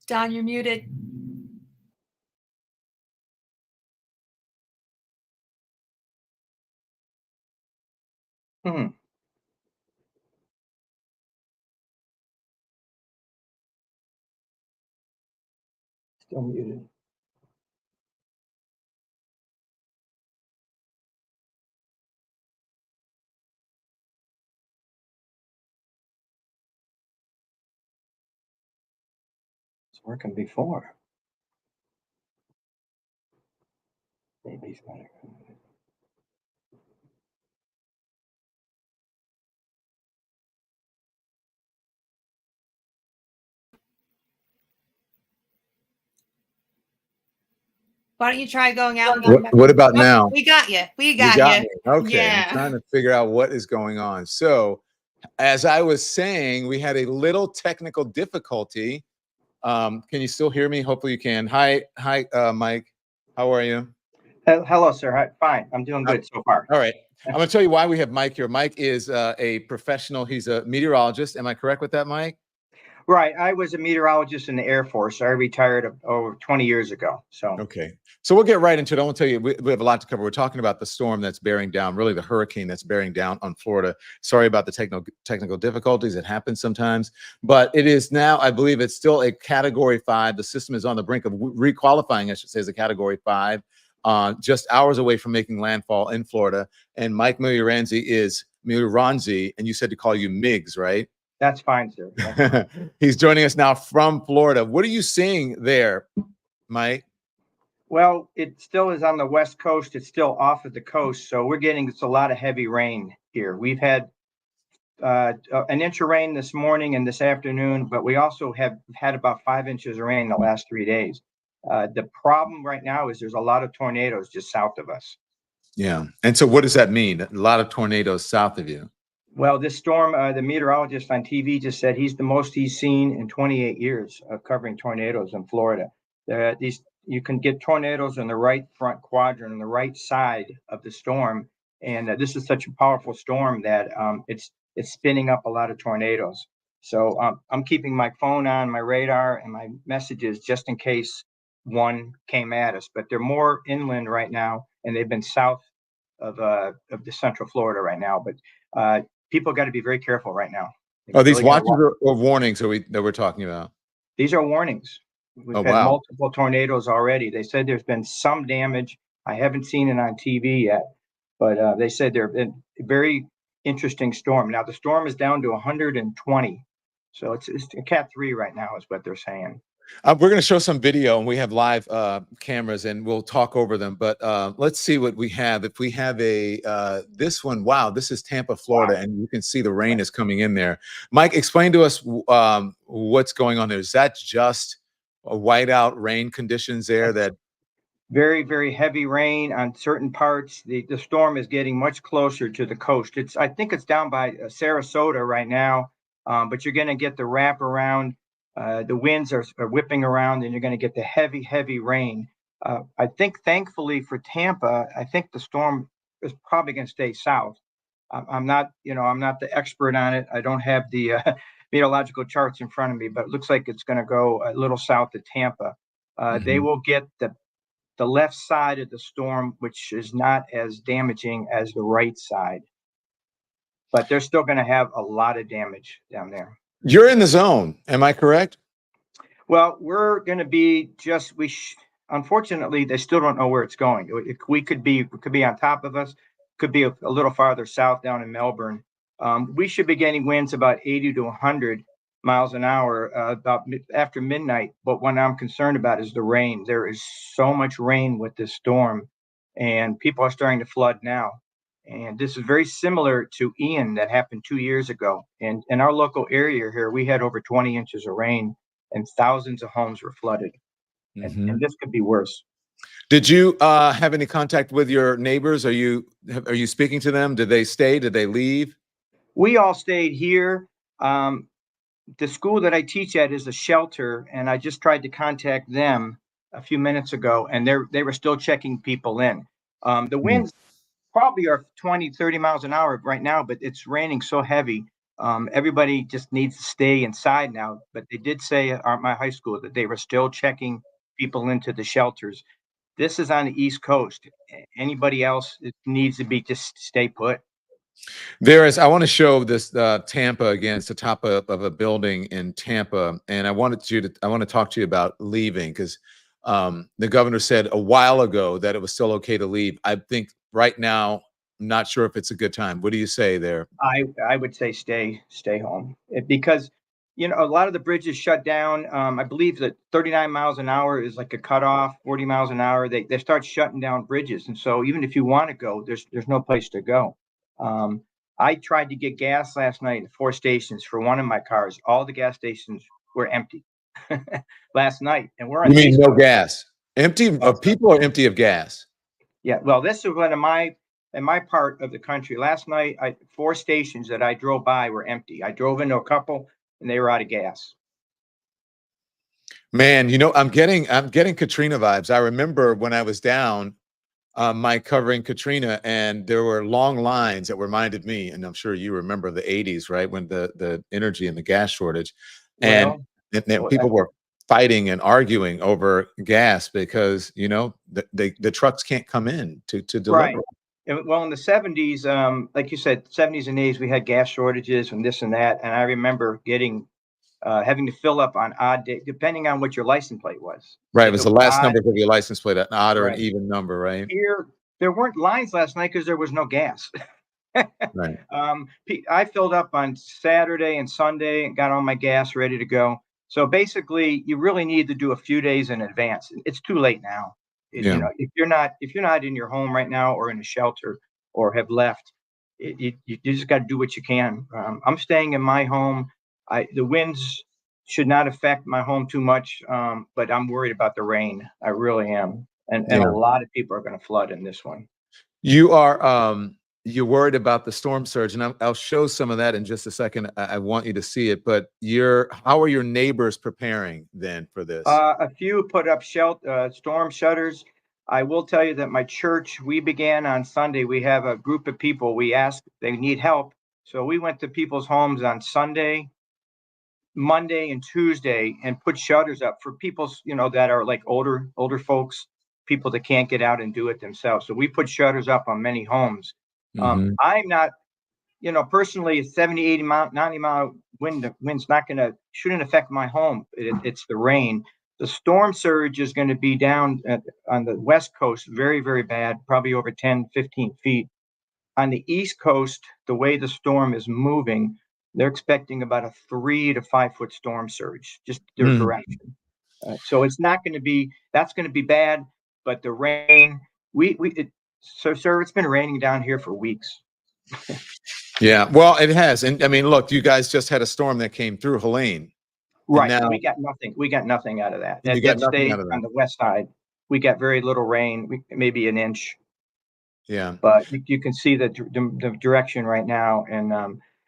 Don, you're muted. Still muted. It's working before. Maybe he's not. Why don't you try going out? What about now? We got you. We got you. Me. Okay, Yeah. I'm trying to figure out what is going on. So, as I was saying, we had a little technical difficulty. Can you still hear me? Hopefully you can. Hi, Mike. How are you? Hello, sir. Hi. Fine. I'm doing good so far. All right. I'm going to tell you why we have Mike here. Mike is a professional. He's a meteorologist. Am I correct with that, Mike? Right. I was a meteorologist in the Air Force. I retired over 20 years ago. So okay. So we'll get right into it. I want to tell you, we have a lot to cover. We're talking about the storm that's bearing down, really the hurricane that's bearing down on Florida. Sorry about the technical difficulties. It happens sometimes, but it is now, I believe it's still a Category 5. The system is on the brink of requalifying, I should say, as a Category 5, just hours away from making landfall in Florida. And Mike Miliranzi is Miliranzi, and you said to call you Migs, right? That's fine, sir. He's joining us now from Florida. What are you seeing there, Mike? Well, it still is on the West Coast. It's still off of the coast. So we're getting a lot of heavy rain here. We've had an inch of rain this morning and this afternoon, but we also have had about 5 inches of rain the last 3 days. The problem right now is there's a lot of tornadoes just south of us. Yeah. And so what does that mean? A lot of tornadoes south of you? Well, this storm, the meteorologist on TV just said he's the most he's seen in 28 years of covering tornadoes in Florida. You can get tornadoes in the right front quadrant, on the right side of the storm. And this is such a powerful storm that it's spinning up a lot of tornadoes. So I'm keeping my phone on, my radar, and my messages just in case one came at us. But they're more inland right now, and they've been south of the central Florida right now. But people got to be very careful right now. Are these watches or warnings that we're talking about? These are warnings. We've had multiple tornadoes already. They said there's been some damage. I haven't seen it on TV yet, but they said there's been a very interesting storm. Now the storm is down to 120, so it's a Cat 3 right now, is what they're saying. We're going to show some video, and we have live cameras, and we'll talk over them. But let's see what we have. If we have this one, wow, this is Tampa, Florida, and you can see the rain is coming in there. Mike, explain to us what's going on there. Is that just a whiteout rain conditions there? That very, very heavy rain on certain parts. The storm is getting much closer to the coast. I think it's down by Sarasota right now, but you're going to get the wrap around. The winds are whipping around, and you're going to get the heavy, heavy rain. I think, thankfully for Tampa, I think the storm is probably going to stay south. I'm not the expert on it. I don't have the meteorological charts in front of me, but it looks like it's going to go a little south of Tampa. They will get the left side of the storm, which is not as damaging as the right side, but they're still going to have a lot of damage down there. You're in the zone. Am I correct? Well, we're going to be unfortunately, they still don't know where it's going. It could be on top of us, could be a little farther south down in Melbourne. We should be getting winds about 80 to 100 miles an hour about after midnight. But what I'm concerned about is the rain. There is so much rain with this storm, and people are starting to flood now. And this is very similar to Ian that happened 2 years ago. And in our local area here, we had over 20 inches of rain, and thousands of homes were flooded. And this could be worse. Did you have any contact with your neighbors? Are you speaking to them? Did they stay? Did they leave? We all stayed here. The school that I teach at is a shelter, and I just tried to contact them a few minutes ago, and they were still checking people in. The winds probably are 20, 30 miles an hour right now, but it's raining so heavy Everybody just needs to stay inside now. But they did say at my high school that they were still checking people into the shelters. This is on the East Coast. Anybody else needs to be just stay put. There is, I want to show this Tampa again. It's the top of a building in Tampa. And I want to talk to you about leaving, because the governor said a while ago that it was still okay to leave. I think right now, I'm not sure if it's a good time. What do you say there? I would say stay home. Because a lot of the bridges shut down. I believe that 39 miles an hour is like a cutoff. 40 miles an hour, they start shutting down bridges, and so even if you want to go, there's no place to go. I tried to get gas last night at 4 stations for one of my cars. All the gas stations were empty last night, and we're on. You mean no gas? Empty of people or empty of gas? Yeah, well, this is one of in my part of the country. Last night, 4 stations that I drove by were empty. I drove into a couple, and they were out of gas. Man, I'm getting Katrina vibes. I remember when I was down, my covering Katrina, and there were long lines that reminded me, and I'm sure you remember the 80s, right, when the energy and the gas shortage, and people were fighting and arguing over gas because the trucks can't come in to deliver. Right. Well, in the 70s, like you said, 70s and 80s, we had gas shortages and this and that, and I remember having to fill up on odd day, depending on what your license plate was. Right, it was the last numbers of your license plate, an odd or an even number, right? Here, there weren't lines last night because there was no gas. Right. I filled up on Saturday and Sunday and got all my gas ready to go. So basically, you really need to do a few days in advance. It's too late now. If you're not in your home right now or in a shelter or have left, you just got to do what you can. I'm staying in my home. The winds should not affect my home too much, but I'm worried about the rain. I really am, and a lot of people are going to flood in this one. You're worried about the storm surge, and I'll show some of that in just a second. I want you to see it, but how are your neighbors preparing then for this? A few put up storm shutters. I will tell you that my church, we began on Sunday. We have a group of people. We asked they need help, so we went to people's homes on Sunday, Monday, and Tuesday, and put shutters up for people that are like older folks, people that can't get out and do it themselves. So we put shutters up on many homes. I'm not, personally, a 70, 80 mile, 90 mile wind's shouldn't affect my home. It's the rain. The storm surge is going to be down on the West Coast, very, very bad, probably over 10, 15 feet. On the East Coast, the way the storm is moving, they're expecting about a 3 to 5 foot storm surge, just their direction. So it's not going to be, that's going to be bad, but the rain, sir, it's been raining down here for weeks. Yeah, well, it has. And I mean, look, you guys just had a storm that came through Helene. Right. Now, we got nothing out of that. That stayed on the west side. We got very little rain, maybe an inch. Yeah. But you can see the direction right now. And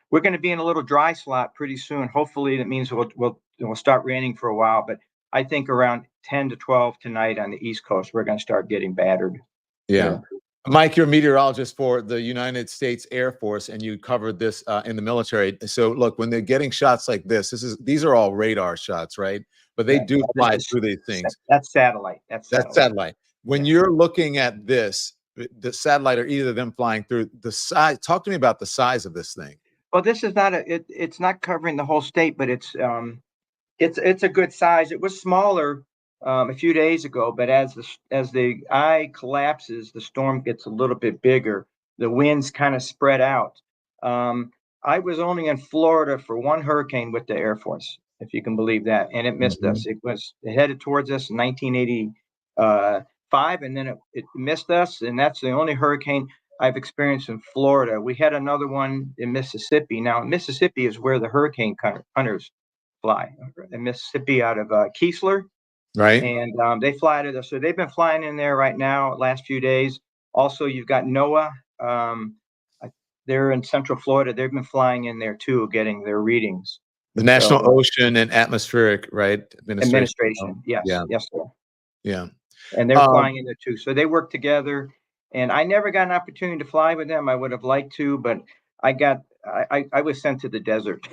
we're going to be in a little dry slot pretty soon. Hopefully that means we'll start raining for a while. But I think around 10 to 12 tonight on the East Coast, we're going to start getting battered. Yeah. Mike, you're a meteorologist for the United States Air Force, and you covered this in the military. So look, when they're getting shots like these are all radar shots, right? But they do fly through these things. That's satellite. That's satellite. When you're looking at this, the satellite or either of them flying through the size, talk to me about the size of this thing. Well, this is not it's not covering the whole state, but it's a good size. It was smaller a few days ago, but as the eye collapses, the storm gets a little bit bigger. The winds kind of spread out. I was only in Florida for one hurricane with the Air Force, if you can believe that, and it missed us. It headed towards us in 1985, and then it missed us, and that's the only hurricane I've experienced in Florida. We had another one in Mississippi. Now, Mississippi is where the hurricane hunters fly. In Mississippi, out of Keesler. Right. And they fly to so they've been flying in there right now, last few days. Also, you've got NOAA. They're in Central Florida. They've been flying in there too, getting their readings. The National Ocean and Atmospheric, right? Administration. Yes. Yeah. Yes, sir. Yeah. And they're flying in there too. So they work together. And I never got an opportunity to fly with them. I would have liked to, but I got I was sent to the desert.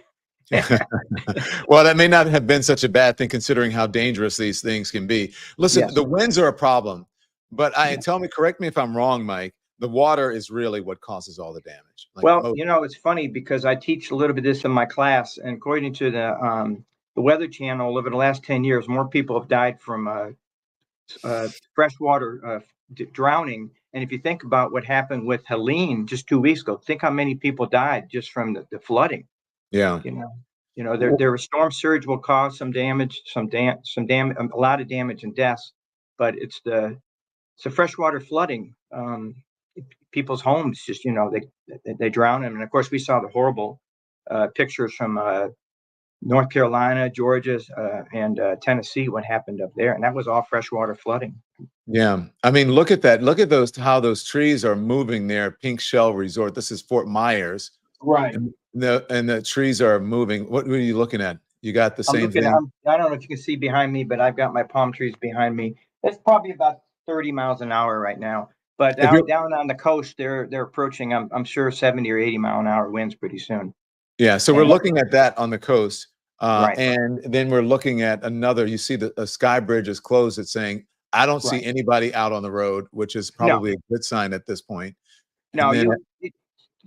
Well, that may not have been such a bad thing considering how dangerous these things can be. Listen, Yes. the winds are a problem, but Yeah. correct me if I'm wrong, Mike, the water is really what causes all the damage. Like Well, it's funny because I teach a little bit of this in my class, and according to the Weather Channel, over the last 10 years, more people have died from freshwater drowning. And if you think about what happened with Helene just 2 weeks ago, think how many people died just from the flooding. Yeah. There a storm surge will cause some damage, a lot of damage and deaths, but it's the freshwater flooding. People's homes just they drown them, and of course we saw the horrible pictures from North Carolina, Georgia, and Tennessee. What happened up there, and that was all freshwater flooding. Yeah. I mean, look at that. Look at how those trees are moving there. Pink Shell Resort. This is Fort Myers. Right. And the trees are moving. What are you looking at? You got the same thing? I don't know if you can see behind me, but I've got my palm trees behind me. It's probably about 30 miles an hour right now. But down on the coast, they're approaching, I'm sure, 70 or 80 mile an hour winds pretty soon. Yeah. So we're looking at that on the coast. Right. And then we're looking at another, you see the Sky Bridge is closed. It's saying, I don't see anybody out on the road, which is probably a good sign at this point. No,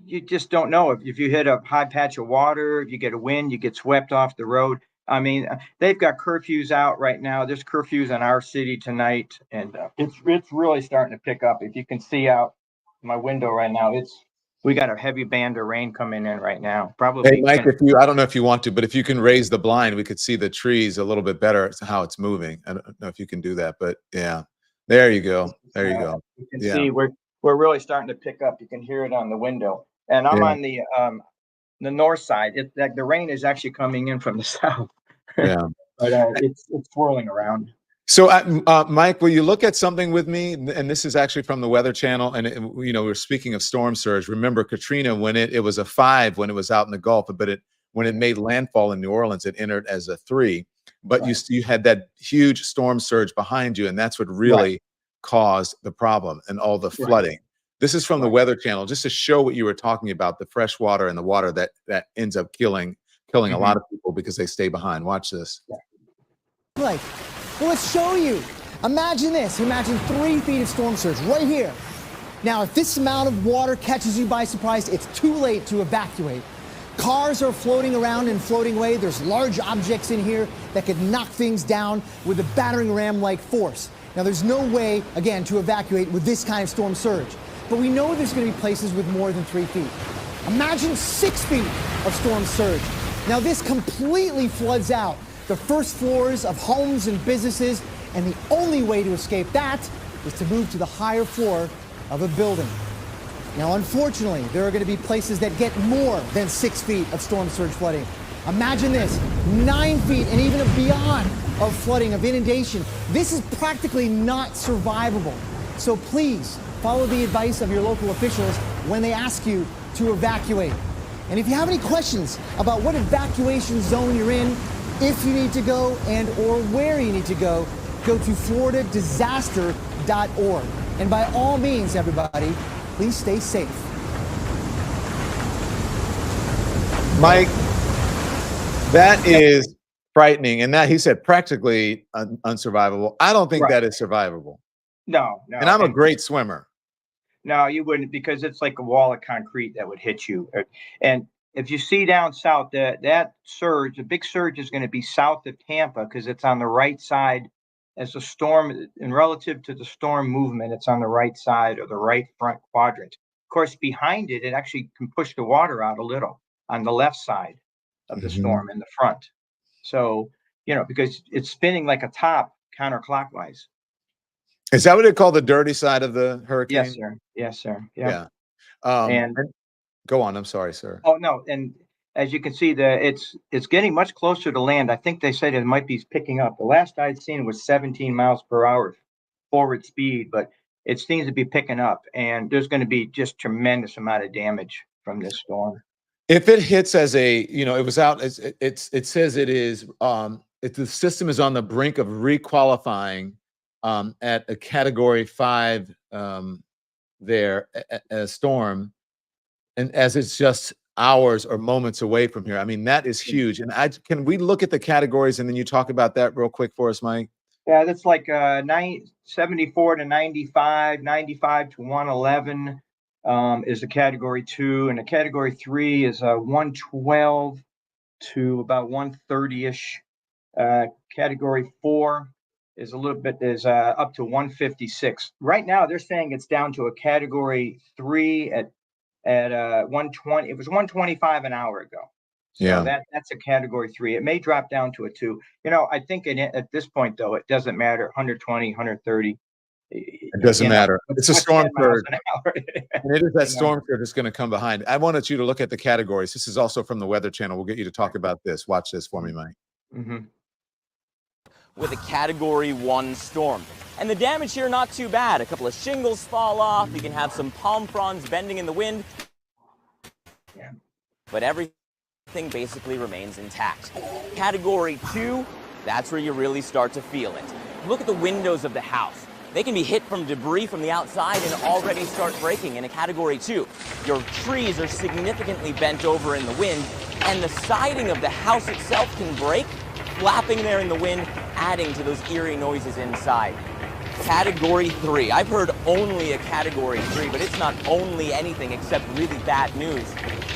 you just don't know if you hit a high patch of water, if you get a wind, you get swept off the road. I mean, they've got curfews out right now. There's curfews in our city tonight, and it's really starting to pick up. If you can see out my window right now, we got a heavy band of rain coming in right now. Probably. Hey, Mike, I don't know if you want to, but if you can raise the blind, we could see the trees a little bit better, how it's moving. I don't know if you can do that, but yeah, there you go. There you go. You can see we're really starting to pick up. You can hear it on the window, and I'm on the north side. The rain is actually coming in from the south. Yeah, but it's swirling around. So, Mike, will you look at something with me? And this is actually from the Weather Channel. And we're speaking of storm surge. Remember, Katrina, when it was a 5 when it was out in the Gulf, but when it made landfall in New Orleans, it entered as a 3. But you had that huge storm surge behind you, and that's what really caused the problem and all the flooding. This is from the Weather Channel, just to show what you were talking about, the fresh water and the water that ends up killing a lot of people because they stay behind. Watch this. Well, let's show you. Imagine this. Imagine 3 feet of storm surge right here. Now, if this amount of water catches you by surprise, it's too late to evacuate. Cars are floating around and floating away. There's large objects in here that could knock things down with a battering ram-like force. Now, there's no way, again, to evacuate with this kind of storm surge. But we know there's going to be places with more than 3 feet. Imagine 6 feet of storm surge. Now, this completely floods out the first floors of homes and businesses, and the only way to escape that is to move to the higher floor of a building. Now, unfortunately, there are going to be places that get more than 6 feet of storm surge flooding. Imagine this, 9 feet and even beyond of flooding, of inundation. This is practically not survivable. So please follow the advice of your local officials when they ask you to evacuate. And if you have any questions about what evacuation zone you're in, if you need to go and or where you need to go to floridadisaster.org. And by all means, everybody, please stay safe. Mike, that is frightening. And that he said practically unsurvivable. I don't think that is survivable. No. And I'm a great swimmer. No, you wouldn't, because it's like a wall of concrete that would hit you. And if you see down south, that surge, the big surge is going to be south of Tampa because it's on the right side as the storm, and relative to the storm movement, it's on the right side or the right front quadrant. Of course, behind it, it actually can push the water out a little on the left side of the storm in the front. So, because it's spinning like a top counterclockwise. Is that what they call the dirty side of the hurricane? Yes, sir. Yes, sir. Yeah. And go on. I'm sorry, sir. Oh, no. And as you can see, it's getting much closer to land. I think they said it might be picking up. The last I'd seen was 17 miles per hour forward speed, but it seems to be picking up. And there's going to be just tremendous amount of damage from this storm. If it hits as it was out, it says it is, if the system is on the brink of requalifying at a category 5 a storm, and as it's just hours or moments away from here. I mean, that is huge. And can we look at the categories and then you talk about that real quick for us, Mike? Yeah, that's like 74 to 95, 95 to 111 is the category 2, and the category 3 is 112 to about 130-ish. Category 4 is a little bit up to 156. Right now, they're saying it's down to a category 3 at 120. It was 125 an hour ago. So Yeah. that's a category 3. It may drop down to a 2. I think at this point, though, it doesn't matter. 120, 130. It doesn't matter. It's a storm 10 miles surge. an hour. And it is that storm surge that's going to come behind. I wanted you to look at the categories. This is also from the Weather Channel. We'll get you to talk about this. Watch this for me, Mike. Mm-hmm. With a category 1 storm. And the damage here, not too bad. A couple of shingles fall off. You can have some palm fronds bending in the wind. Yeah. But everything basically remains intact. Category 2, that's where you really start to feel it. Look at the windows of the house. They can be hit from debris from the outside and already start breaking in a category 2. Your trees are significantly bent over in the wind, and the siding of the house itself can break, flapping there in the wind, adding to those eerie noises inside. Category 3. I've heard only a category 3, but it's not only anything except really bad news.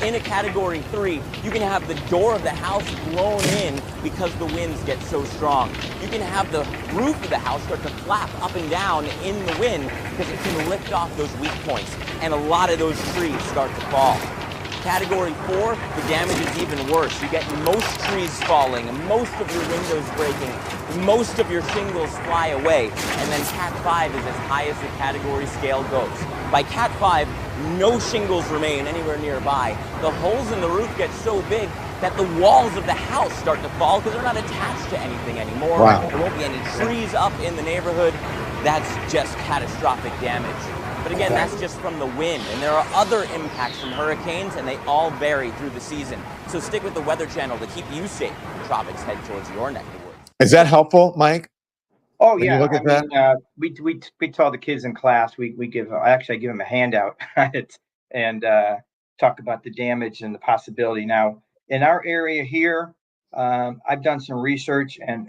In a category 3, you can have the door of the house blown in because the winds get so strong. You can have the roof of the house start to flap up and down in the wind because it can lift off those weak points, and a lot of those trees start to fall. Category 4, the damage is even worse. You get most trees falling, most of your windows breaking, most of your shingles fly away, and then Cat 5 is as high as the category scale goes. By Cat 5, no shingles remain anywhere nearby. The holes in the roof get so big that the walls of the house start to fall because they're not attached to anything anymore. Wow. There won't be any trees up in the neighborhood. That's just catastrophic damage. But again, that's just from the wind, and there are other impacts from hurricanes, and they all vary through the season. So stick with the Weather Channel to keep you safe when the tropics head towards your neck of the woods. Is that helpful, Mike? Oh When you yeah, look at that? we tell the kids in class. I give them a handout and talk about the damage and the possibility. Now in our area here, I've done some research, and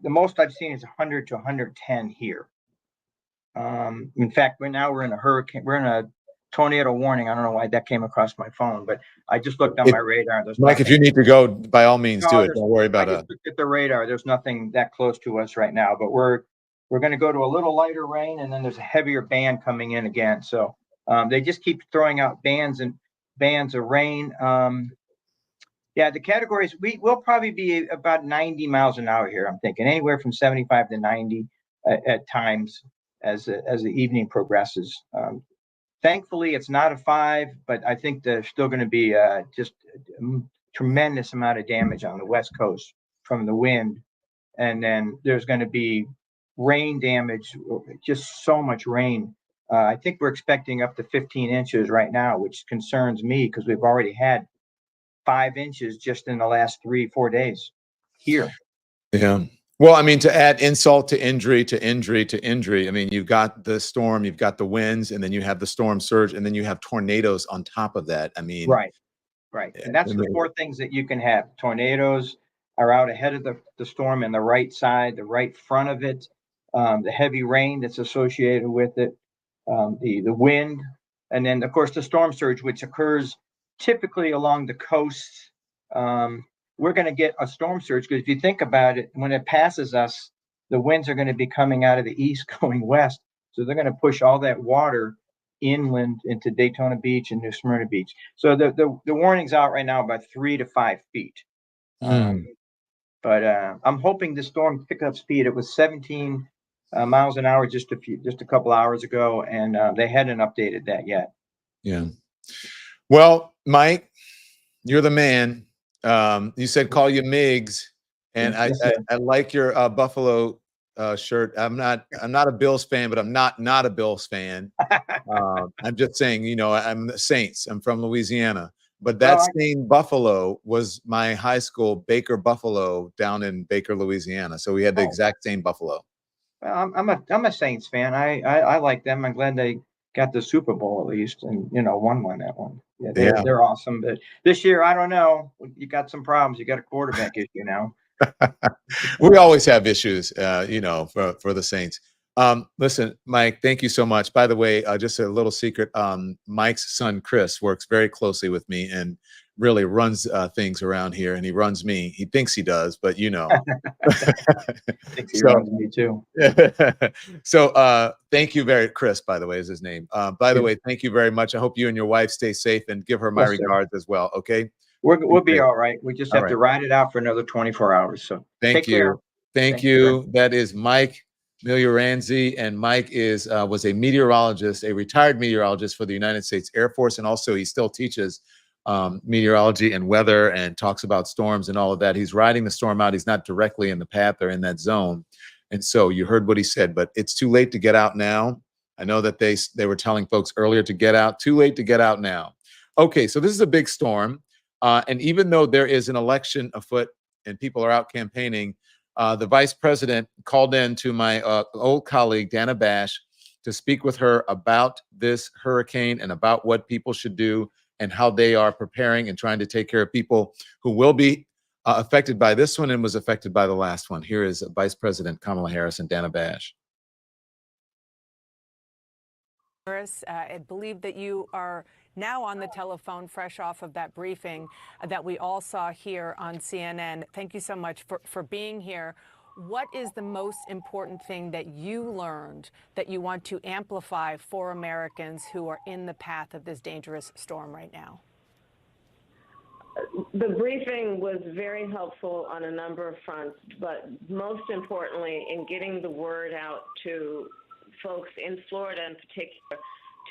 the most I've seen is 100 to 110 here. In fact, we're in a hurricane. We're in a tornado warning. I don't know why that came across my phone, but I just looked on my radar. There's Mike, if you need to go, by all means, do it. Don't worry about I it. just looked at the radar. There's nothing that close to us right now, but we're going to go to a little lighter rain, and then there's a heavier band coming in again. So they just keep throwing out bands of rain. Yeah, the categories, will probably be about 90 miles an hour here. I'm thinking anywhere from 75 to 90 at times as the evening progresses. Thankfully, it's not a 5, but I think there's still going to be just a tremendous amount of damage on the West Coast from the wind. And then there's going to be rain damage, just so much rain. I think we're expecting up to 15 inches right now, which concerns me because we've already had 5 inches just in the last 3-4 days here. Yeah. Well, I mean, to add insult to injury to injury to injury, I mean, you've got the storm, you've got the winds, and then you have the storm surge, and then you have tornadoes on top of that. I mean, right. And that's the 4 things that you can have. Tornadoes are out ahead of the storm in the right side, the right front of it, the heavy rain that's associated with it, the wind, and then, of course, the storm surge, which occurs typically along the coast. We're going to get a storm surge because if you think about it, when it passes us, the winds are going to be coming out of the east going west. So they're going to push all that water inland into Daytona Beach and New Smyrna Beach. So the warning's out right now about 3 to 5 feet. But I'm hoping the storm pick up speed. It was 17 miles an hour just a couple hours ago, and they hadn't updated that yet. Yeah. Well, Mike, you're the man. You said call you Miggs, and I like your Buffalo shirt. I'm not a Bills fan, but I'm not a Bills fan. I'm just saying, I'm the Saints. I'm from Louisiana, but that same Buffalo was my high school, Baker Buffalo, down in Baker, Louisiana. So we had the exact same Buffalo. Well, I'm a Saints fan. I like them. I'm glad they got the Super Bowl at least, and won that one. Yeah, Yeah. they're awesome. But this year, I don't know. You got some problems. You got a quarterback issue now. We always have issues, for the Saints. Listen, Mike, thank you so much. By the way, just a little secret. Mike's son, Chris, works very closely with me and really runs things around here, and he runs me. He thinks he does, but Thinks he So- runs me too. So thank you Chris, by the way, is his name. By the Yeah. way, thank you very much. I hope you and your wife stay safe, and give her my Yes, sir. regards as well. Okay. We'll be Okay. all right. We just All have to right. ride it out for another 24 hours. So Thank take you. care. Thank Thank you. you. That is Mike Milioranzi, and Mike was a meteorologist, a retired meteorologist for the United States Air Force, and also he still teaches meteorology and weather, and talks about storms and all of that. He's riding the storm out. He's not directly in the path or in that zone, and so you heard what he said. But it's too late to get out now. I know that they were telling folks earlier to get out. Too late to get out now. Okay, so this is a big storm, and even though there is an election afoot and people are out campaigning, the vice president called in to my old colleague, Dana Bash, to speak with her about this hurricane and about what people should do and how they are preparing and trying to take care of people who will be affected by this one and was affected by the last one. Here is Vice President Kamala Harris and Dana Bash. Harris, I believe that you are now on the telephone, fresh off of that briefing that we all saw here on CNN. Thank you so much for being here. What is the most important thing that you learned that you want to amplify for Americans who are in the path of this dangerous storm right now? The briefing was very helpful on a number of fronts, but most importantly in getting the word out to folks in Florida in particular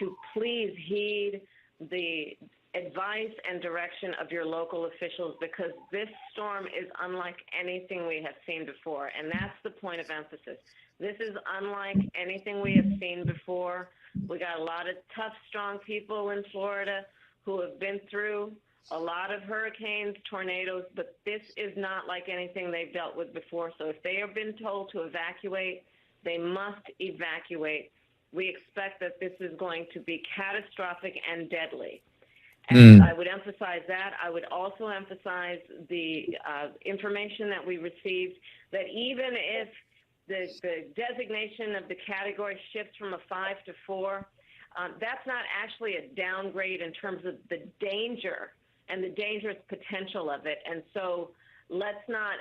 to please heed the advice and direction of your local officials, because this storm is unlike anything we have seen before, and that's the point of emphasis. This is unlike anything we have seen before. We got a lot of tough, strong people in Florida who have been through a lot of hurricanes, tornadoes, but this is not like anything they've dealt with before. So if they have been told to evacuate, they must evacuate. We expect that this is going to be catastrophic and deadly. And I would emphasize that. I would also emphasize the information that we received, that even if the designation of the category shifts from a 5 to 4, that's not actually a downgrade in terms of the danger and the dangerous potential of it. And so let's not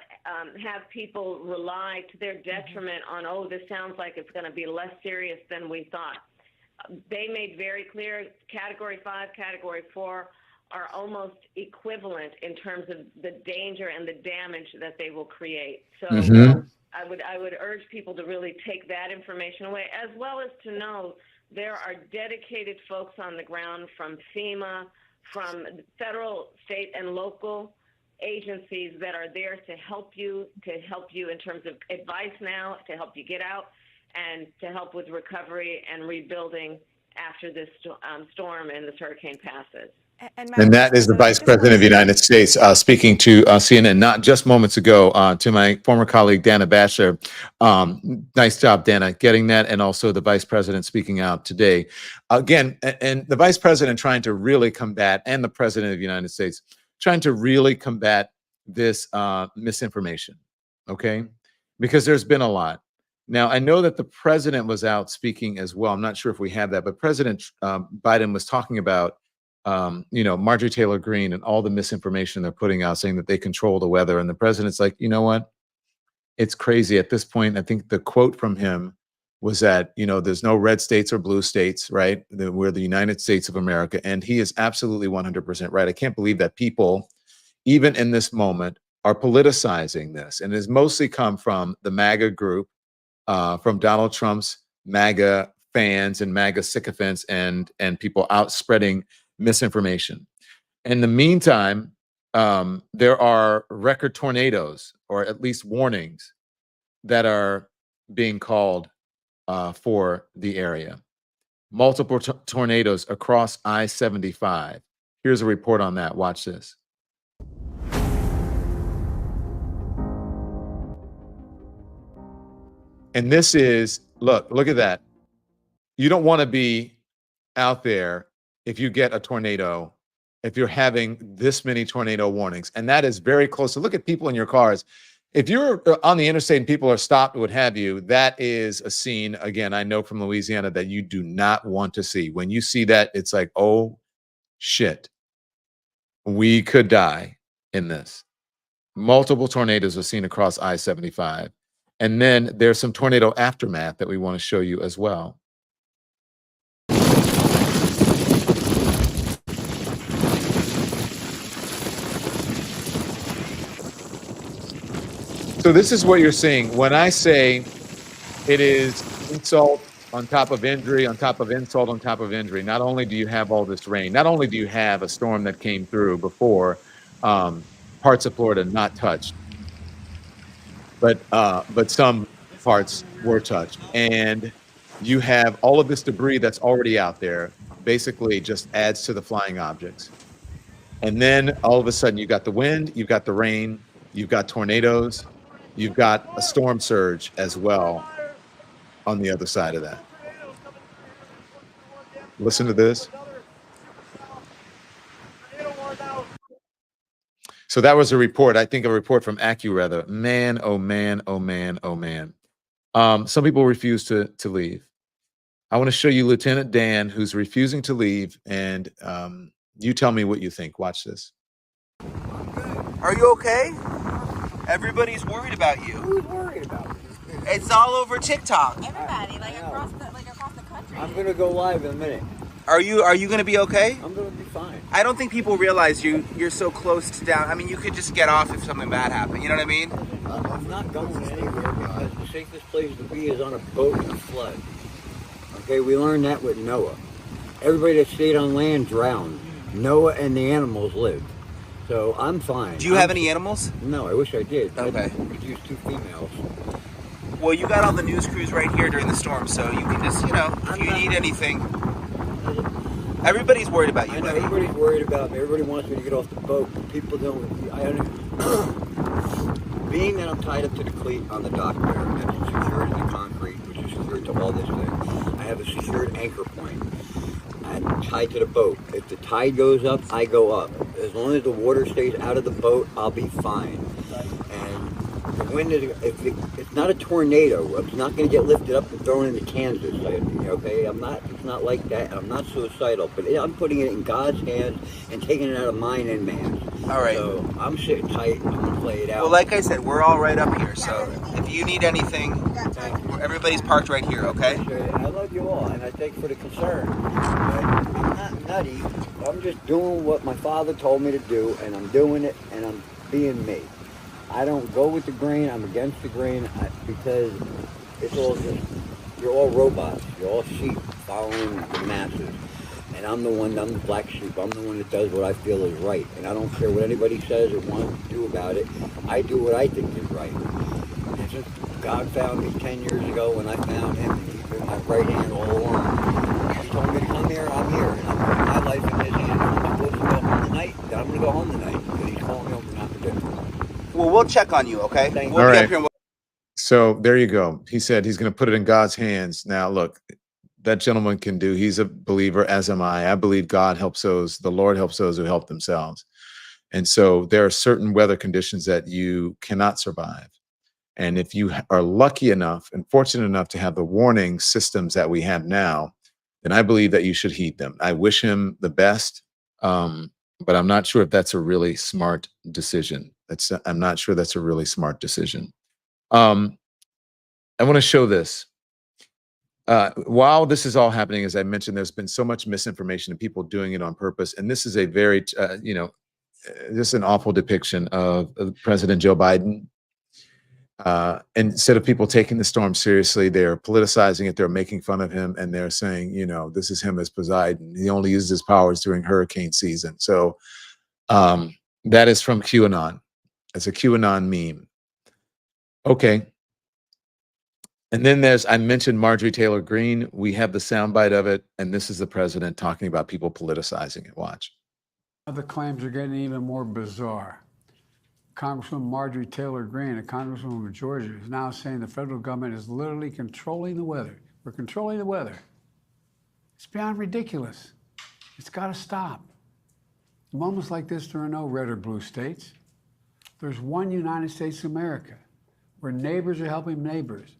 have people rely to their detriment on, oh, this sounds like it's going to be less serious than we thought. They made very clear Category 5, Category 4 are almost equivalent in terms of the danger and the damage that they will create. So I would urge people to really take that information away, as well as to know there are dedicated folks on the ground from FEMA, from federal, state, and local agencies that are there to help you in terms of advice now, to help you get out, and to help with recovery and rebuilding after this storm and this hurricane passes. And that is the Vice President of the United States speaking to CNN not just moments ago to my former colleague, Dana Basher. Nice job, Dana, getting that. And also the Vice President speaking out today. Again, and the Vice President trying to really combat, and the President of the United States trying to really combat this misinformation, okay? Because there's been a lot. Now, I know that the president was out speaking as well. I'm not sure if we have that, but President Biden was talking about, Marjorie Taylor Greene and all the misinformation they're putting out, saying that they control the weather. And the president's like, you know what? It's crazy at this point. I think the quote from him was that, there's no red states or blue states, right? We're the United States of America. And he is absolutely 100% right. I can't believe that people, even in this moment, are politicizing this. And it has mostly come from the MAGA group, from Donald Trump's MAGA fans and MAGA sycophants and people out spreading misinformation. In the meantime, there are record tornadoes, or at least warnings, that are being called for the area. Multiple tornadoes across I-75. Here's a report on that. Watch this. And this is, look at that. You don't want to be out there if you get a tornado, if you're having this many tornado warnings, and that is very close. So look at people in your cars. If you're on the interstate and people are stopped, what have you, that is a scene, again, I know from Louisiana, that you do not want to see. When you see that, it's like, oh, shit. We could die in this. Multiple tornadoes are seen across I-75. And then there's some tornado aftermath that we want to show you as well. So this is what you're seeing. When I say it is insult on top of injury, on top of insult, on top of injury, not only do you have all this rain, not only do you have a storm that came through before parts of Florida not touched, but some parts were touched. And you have all of this debris that's already out there, basically just adds to the flying objects. And then all of a sudden you got the wind, you've got the rain, you've got tornadoes, you've got a storm surge as well on the other side of that. Listen to this. So that was a report, I think a report from AccuWeather. Man, oh man, oh man, oh man. Some people refuse to leave. I want to show you Lieutenant Dan, who's refusing to leave, and you tell me what you think. Watch this. Are you okay? Everybody's worried about you. Who's worried about me? It's all over TikTok. Everybody, like across the country. I'm gonna go live in a minute. Are you gonna be okay? I'm gonna be fine. I don't think people realize you're so close to down. I mean, you could just get off if something bad happened. You know what I mean? I'm not going anywhere because the safest place to be is on a boat in a flood. Okay, we learned that with Noah. Everybody that stayed on land drowned. Noah and the animals lived. So I'm fine. Do you have any animals? No, I wish I did. Okay. I could use 2 females. Well, you got all the news crews right here during the storm, so you can just, if you need anything. Everybody's worried about you, I know buddy. everybody's worried about me. Everybody wants me to get off the boat. People don't. Being that I'm tied up to the cleat on the dock there, and it's secured in the concrete, which is secured to all this thing, I have a secured anchor point. I'm tied to the boat. If the tide goes up, I go up. As long as the water stays out of the boat, I'll be fine. And the wind is, it's not a tornado. It's not going to get lifted up and thrown into Kansas. Okay, it's not like that. I'm not suicidal, but I'm putting it in God's hands and taking it out of mine and man's. All right. So I'm sitting tight. I'm going to play it out. Well, like I said, we're all right up here, so if you need anything, everybody's parked right here, okay? I love you all, and I thank you for the concern. But I'm not nutty. I'm just doing what my father told me to do, and I'm doing it, and I'm being me. I don't go with the grain. I'm against the grain because it's all just, you're all robots. You're all sheep following the masses. And I'm the black sheep. I'm the one that does what I feel is right. And I don't care what anybody says or wants to do about it. I do what I think is right. And since God found me 10 years ago when I found him, and he's been my right hand all along. He told me to come here, I'm here. And I'm putting my life in his hands. If I'm supposed to go home tonight, then I'm going to go home tonight. Because he's calling me over not to do. Well, we'll check on you, okay? Thank you. We'll All be right. up here. So there you go. He said he's going to put it in God's hands. Now, look, that gentleman can do. He's a believer, as am I. I believe God helps those, the Lord helps those who help themselves. And so there are certain weather conditions that you cannot survive. And if you are lucky enough and fortunate enough to have the warning systems that we have now, then I believe that you should heed them. I wish him the best, but I'm not sure if that's a really smart decision. I'm not sure that's a really smart decision. I want to show this. While this is all happening, as I mentioned, there's been so much misinformation and people doing it on purpose. And this is a very, this is an awful depiction of President Joe Biden. Instead of people taking the storm seriously, they're politicizing it. They're making fun of him, and they're saying, this is him as Poseidon. He only uses his powers during hurricane season. So that is from QAnon. It's a QAnon meme. Okay. And then I mentioned Marjorie Taylor Greene. We have the soundbite of it, and this is the president talking about people politicizing it. Watch. The claims are getting even more bizarre. Congresswoman Marjorie Taylor Greene, a congresswoman of Georgia, is now saying the federal government is literally controlling the weather. We're controlling the weather. It's beyond ridiculous. It's got to stop. In moments like this, there are no red or blue states. There's one United States of America where neighbors are helping neighbors.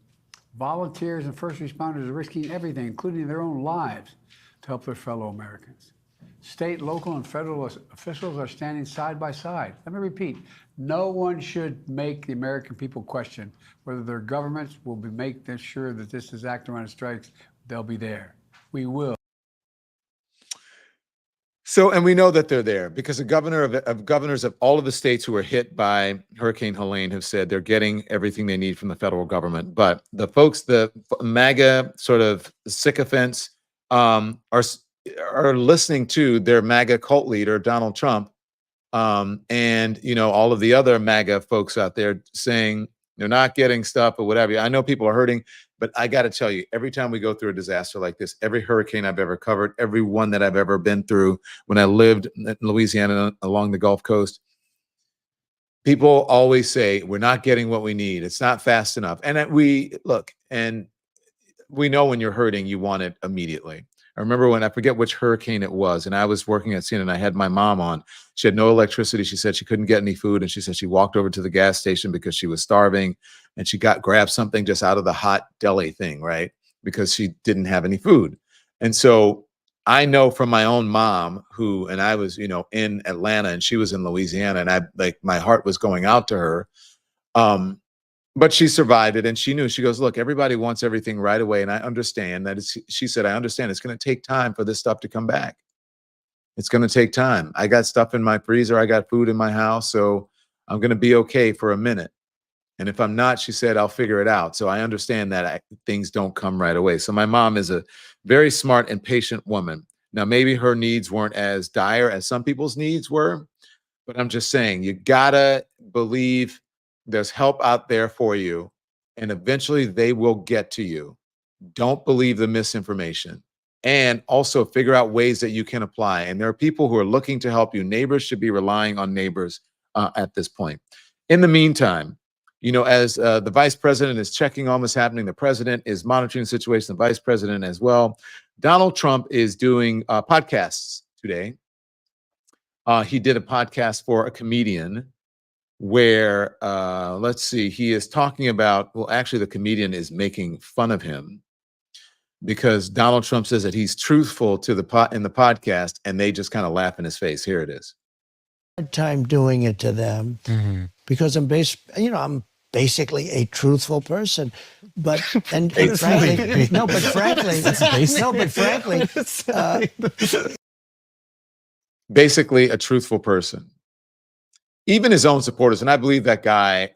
Volunteers and first responders are risking everything, including their own lives, to help their fellow Americans. State, local, and federal officials are standing side by side. Let me repeat, no one should make the American people question whether their governments will make sure that this is acting on strikes. They'll be there. We will. So, and we know that they're there because the governors of all of the states who were hit by Hurricane Helene have said they're getting everything they need from the federal government. But the folks, the MAGA sort of sycophants, are listening to their MAGA cult leader, Donald Trump, and, you know, all of the other MAGA folks out there saying they're not getting stuff or whatever. I know people are hurting, but I got to tell you, every time we go through a disaster like this, every hurricane I've ever covered, every one that I've ever been through when I lived in Louisiana along the Gulf Coast, people always say, we're not getting what we need. It's not fast enough. And we look, and we know when you're hurting, you want it immediately. I remember when, I forget which hurricane it was, and I was working at CNN, and I had my mom on. She had no electricity. She said she couldn't get any food, and she said she walked over to the gas station because she was starving, and she grabbed something just out of the hot deli thing, right? Because she didn't have any food. And so I know from my own mom and I was, you know, in Atlanta and she was in Louisiana, and my heart was going out to her. But she survived it, and she knew. She goes, look, everybody wants everything right away, and I understand that. She said, I understand it's going to take time for this stuff to come back. It's going to take time. I got stuff in my freezer. I got food in my house, so I'm going to be okay for a minute. And if I'm not, she said, I'll figure it out. So I understand that things don't come right away. So my mom is a very smart and patient woman. Now, maybe her needs weren't as dire as some people's needs were, but I'm just saying, you got to believe there's help out there for you, and eventually they will get to you. Don't believe the misinformation, and also figure out ways that you can apply. And there are people who are looking to help you. Neighbors should be relying on neighbors at this point. In the meantime, you know, as the vice president is checking on what's happening, the president is monitoring the situation, the vice president as well. Donald Trump is doing podcasts today. He did a podcast for a comedian where, let's see, he is talking about, well, actually the comedian is making fun of him because Donald Trump says that he's truthful to in the podcast, and they just kind of laugh in his face. Here it is. Hard time doing it to them because I'm basically a truthful person, but frankly, basically a truthful person. Even his own supporters, and I believe that guy,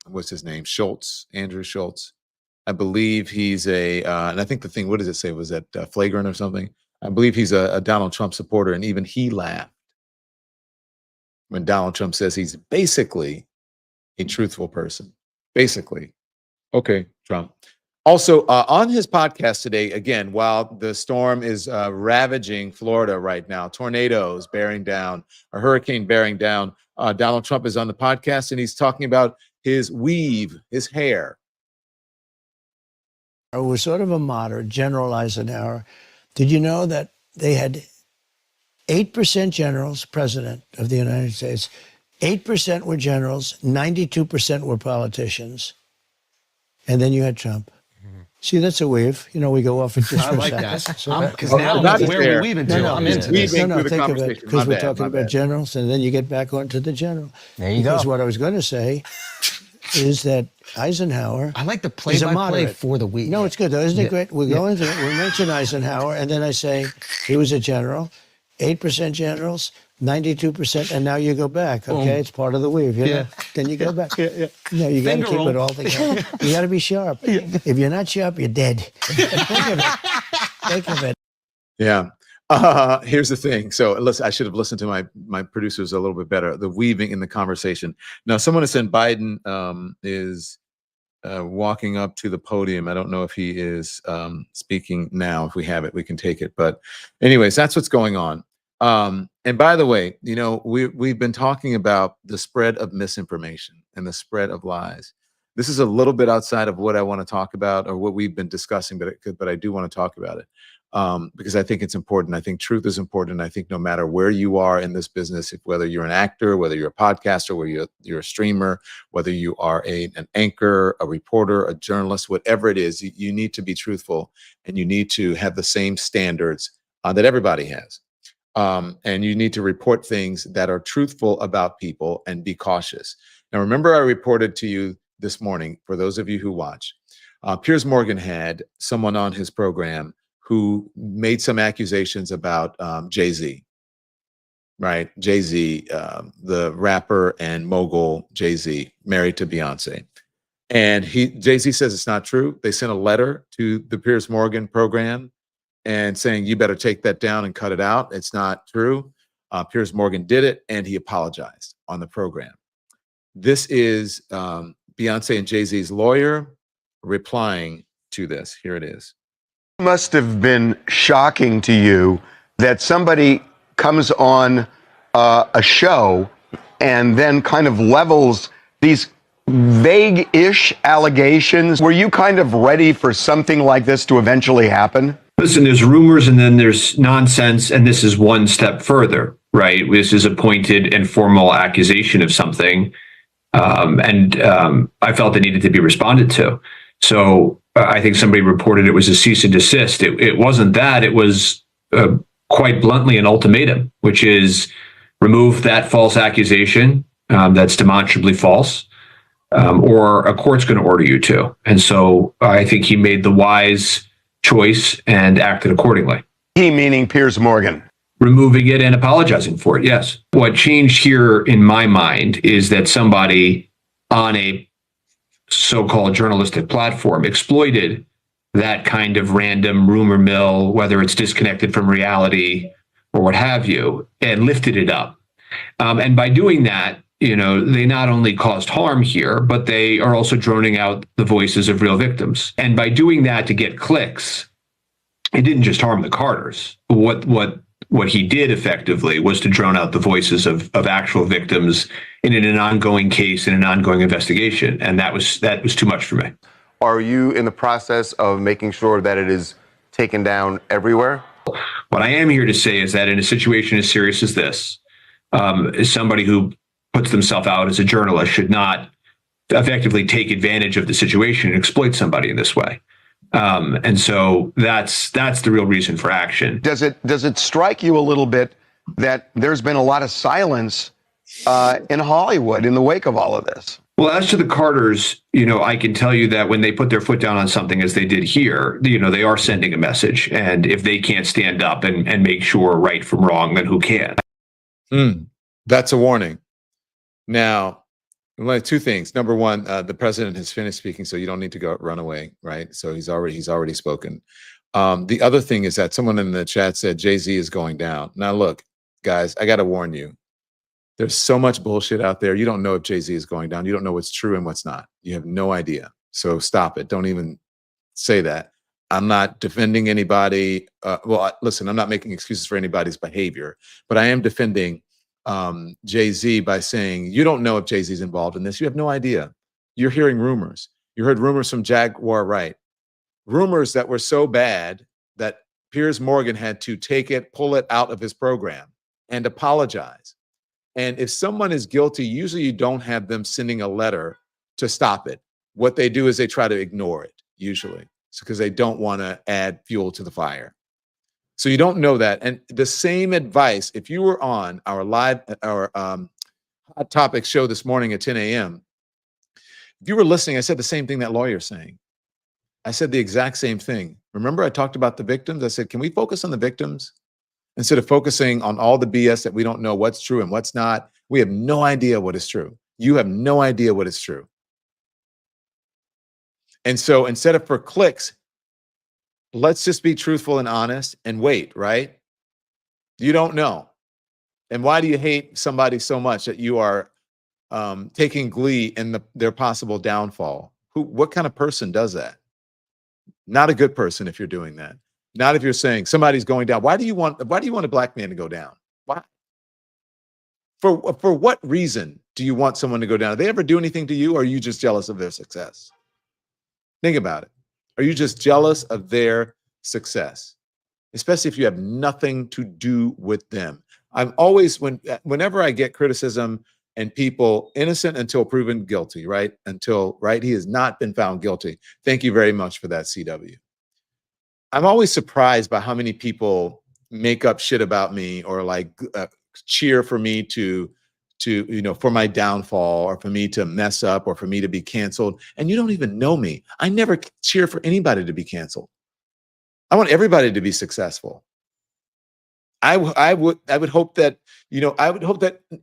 what's his name? Schultz, Andrew Schultz. I believe he's and I think the thing, what does it say? Was that flagrant or something? I believe he's a Donald Trump supporter, and even he laughed when Donald Trump says he's basically a truthful person. Basically. Okay, Trump. Also, on his podcast today, again, while the storm is ravaging Florida right now, tornadoes bearing down, a hurricane bearing down, Donald Trump is on the podcast, and he's talking about his weave, his hair. It was sort of a moderate, General Eisenhower. Did you know that they had 8% generals, president of the United States, 8% were generals, 92% were politicians, and then you had Trump. See, that's a weave. You know, we go off at just for a second. Because now where are we weaving to? I'm into this. Think of it, because we're talking about generals, and then you get back onto the general. There you go. Because what I was going to say is that Eisenhower I like the play-by-play for the week. No, it's good, though. Isn't it great? We go into it, we mention Eisenhower, and then I say he was a general, 8% generals, 92%, and now you go back, okay? It's part of the weave, you know? Then you go back. No, you got to keep it all together. You got to be sharp. If you're not sharp, you're dead. Think of it. Yeah. Here's the thing. So listen, I should have listened to my producers a little bit better. The weaving in the conversation. Now, someone has said Biden is walking up to the podium. I don't know if he is speaking now. If we have it, we can take it. But anyways, that's what's going on. And by the way, you know, we've been talking about the spread of misinformation and the spread of lies. This is a little bit outside of what I want to talk about or what we've been discussing, but I do want to talk about it. because I think it's important. I think truth is important. I think no matter where you are in this business, whether you're an actor, whether you're a podcaster, whether you're a streamer, whether you are an anchor, a reporter, a journalist, whatever it is, you need to be truthful, and you need to have the same standards that everybody has. And you need to report things that are truthful about people and be cautious. Now, remember, I reported to you this morning, for those of you who watch, Piers Morgan had someone on his program who made some accusations about Jay-Z, right? Jay-Z, the rapper and mogul Jay-Z, married to Beyonce. And Jay-Z says it's not true. They sent a letter to the Piers Morgan program and saying, you better take that down and cut it out. It's not true. Piers Morgan did it, and he apologized on the program. This is Beyonce and Jay-Z's lawyer replying to this. Here it is. It must have been shocking to you that somebody comes on a show and then kind of levels these vague-ish allegations. Were you kind of ready for something like this to eventually happen? Listen, there's rumors and then there's nonsense, and this is one step further, right? This is a pointed and formal accusation of something, and I felt it needed to be responded to. So I think somebody reported it was a cease and desist. It wasn't that. It was quite bluntly an ultimatum, which is remove that false accusation that's demonstrably false, or a court's going to order you to. And so I think he made the wise choice and acted accordingly. He meaning Piers Morgan. Removing it and apologizing for it, yes. What changed here in my mind is that somebody on a so-called journalistic platform exploited that kind of random rumor mill, whether it's disconnected from reality or what have you, and lifted it up. And by doing that, they not only caused harm here, but they are also droning out the voices of real victims. And by doing that to get clicks, it didn't just harm the Carters. What he did effectively was to drone out the voices of actual victims in an ongoing case, in an ongoing investigation. And that was too much for me. Are you in the process of making sure that it is taken down everywhere? What I am here to say is that in a situation as serious as this, somebody who puts themselves out as a journalist should not effectively take advantage of the situation and exploit somebody in this way. And so that's the real reason for action. Does it strike you a little bit that there's been a lot of silence in Hollywood in the wake of all of this? Well, as to the Carters, I can tell you that when they put their foot down on something as they did here, they are sending a message. And if they can't stand up and make sure right from wrong, then who can? That's a warning. Now, two things. Number one, the president has finished speaking, so you don't need to run away, right? So he's already spoken. The other thing is that someone in the chat said Jay-Z is going down. Now, look, guys, I got to warn you. There's so much bullshit out there. You don't know if Jay-Z is going down. You don't know what's true and what's not. You have no idea. So stop it. Don't even say that. I'm not defending anybody. Listen, I'm not making excuses for anybody's behavior, but I am defending Jay-Z by saying you don't know if Jay-Z's involved in this. You have no idea. You're hearing rumors. You heard rumors from Jaguar Wright, rumors that were so bad that Piers Morgan had to pull it out of his program and apologize. And if someone is guilty, usually you don't have them sending a letter to stop it. What they do is they try to ignore it, usually, because they don't want to add fuel to the fire. So you don't know that. And the same advice, if you were on our Hot Topics show this morning at 10 a.m., if you were listening, I said the same thing that lawyer's saying. I said the exact same thing. Remember, I talked about the victims. I said, can we focus on the victims instead of focusing on all the BS that we don't know what's true and what's not? We have no idea what is true. You have no idea what is true. And so instead of for clicks, let's just be truthful and honest and wait, right? You don't know. And why do you hate somebody so much that you are taking glee in their possible downfall? What kind of person does that? Not a good person if you're doing that. Not if you're saying somebody's going down. Why do you want a black man to go down? Why? For what reason do you want someone to go down? Did they ever do anything to you, or are you just jealous of their success? Think about it. Are you just jealous of their success? especially if you have nothing to do with them. I'm always, whenever I get criticism and people innocent until proven guilty, right? He has not been found guilty. Thank you very much for that, CW. I'm always surprised by how many people make up shit about me or like cheer for me to for my downfall or for me to mess up or for me to be canceled. And you don't even know me. I never cheer for anybody to be canceled. I want everybody to be successful. I would hope that,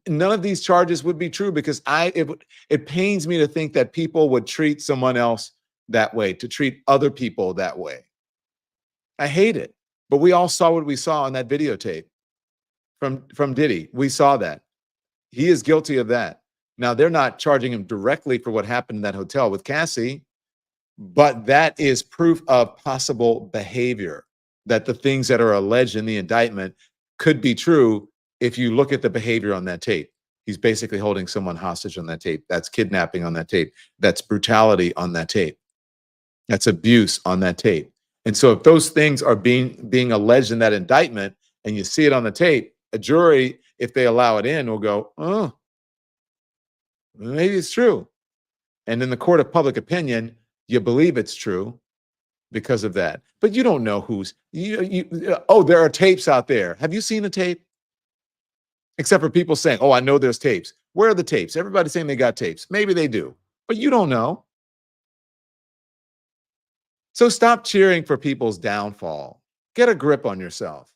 none of these charges would be true, because it pains me to think that people would treat someone else that way, to treat other people that way. I hate it. But we all saw what we saw on that videotape from Diddy. We saw that. He is guilty of that. Now, they're not charging him directly for what happened in that hotel with Cassie, but that is proof of possible behavior, that the things that are alleged in the indictment could be true if you look at the behavior on that tape. He's basically holding someone hostage on that tape. That's kidnapping on that tape. That's brutality on that tape. That's abuse on that tape. And so if those things are being alleged in that indictment and you see it on the tape, a jury, if they allow it in, will go, oh, maybe it's true. And in the court of public opinion, you believe it's true because of that. But you don't know there are tapes out there. Have you seen the tape? Except for people saying, oh, I know there's tapes. Where are the tapes? Everybody's saying they got tapes. Maybe they do, but you don't know. So stop cheering for people's downfall. Get a grip on yourself.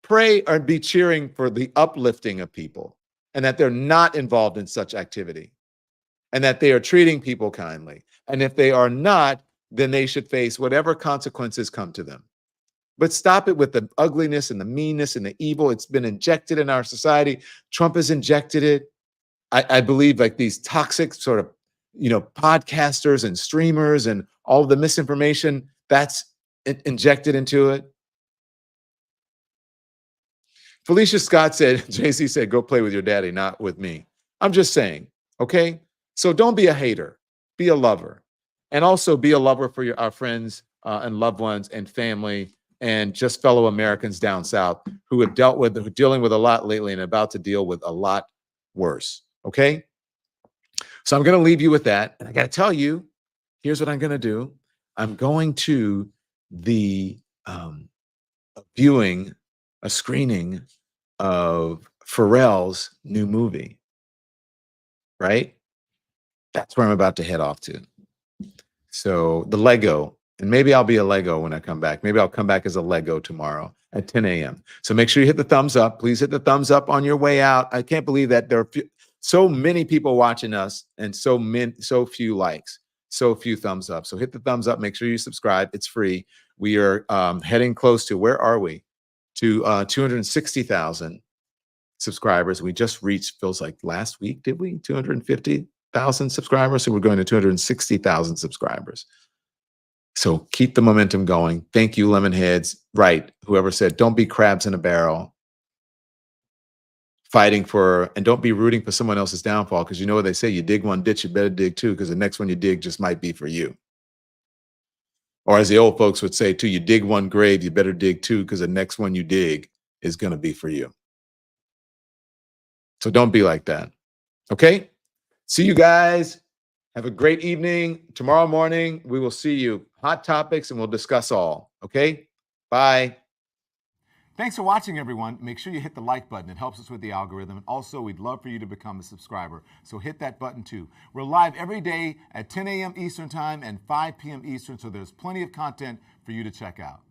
Pray or be cheering for the uplifting of people, and that they're not involved in such activity, and that they are treating people kindly. And if they are not, then they should face whatever consequences come to them. But stop it with the ugliness and the meanness and the evil. It's been injected in our society. Trump has injected it. I believe like these toxic sort of, podcasters and streamers and all of the misinformation that's injected into it. Felicia Scott said, JC said, go play with your daddy, not with me. I'm just saying, okay? So don't be a hater, be a lover. And also be a lover for our friends and loved ones and family and just fellow Americans down south who are dealing with a lot lately and about to deal with a lot worse, okay? So I'm going to leave you with that. And I got to tell you, here's what I'm going to do. I'm going to the a screening of Pharrell's new movie, right? That's where I'm about to head off to. So the Lego, and maybe I'll be a Lego when I come back. Maybe I'll come back as a Lego tomorrow at 10 a.m. So make sure you hit the thumbs up. Please hit the thumbs up on your way out. I can't believe that there are so many people watching us and so few likes, so few thumbs up. So hit the thumbs up. Make sure you subscribe. It's free. We are heading close to, where are we? To 260,000 subscribers. We just reached, feels like last week, did we? 250,000 subscribers. So we're going to 260,000 subscribers. So keep the momentum going. Thank you, Lemonheads. Right. Whoever said, don't be crabs in a barrel. Fighting for, and don't be rooting for someone else's downfall, because you know what they say, you dig one ditch, you better dig two, because the next one you dig just might be for you. Or as the old folks would say too, you dig one grave, you better dig two, because the next one you dig is going to be for you. So don't be like that. Okay? See you guys. Have a great evening. Tomorrow morning, we will see you. Hot topics, and we'll discuss all. Okay? Bye. Thanks for watching, everyone. Make sure you hit the like button. It helps us with the algorithm. And also, we'd love for you to become a subscriber. So hit that button too. We're live every day at 10 a.m. Eastern Time and 5 p.m. Eastern, so there's plenty of content for you to check out.